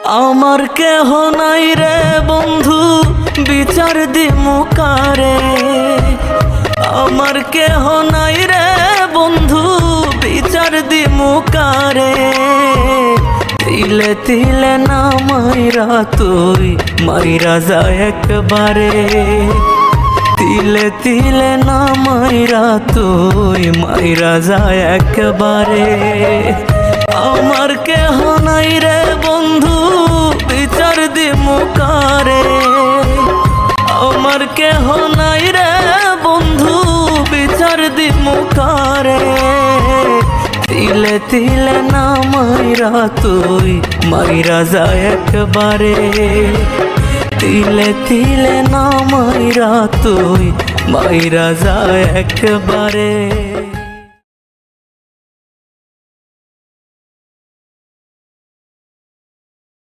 আমার কেহ নাই রে বন্ধু বিচার দিমু কারে। আমার কেহ নাই রে বন্ধু বিচার দিমু কারে। তিলে তিলে না মাইরা তুই মাইরা যা একবারে। তিলে তিলে না মাইরা তুই মাইরা যা একবারে। আমার কেহ নাই রে বন্ধু বিচার দিমু কারে। আমার কেহ নাই রে বন্ধু বিচার দিমু কারে। তিলে তিলে না মাইরা তুই মাইরা যা একবারে। তিলে তিলে না মাইরা তুই মাইরা যা একবারে।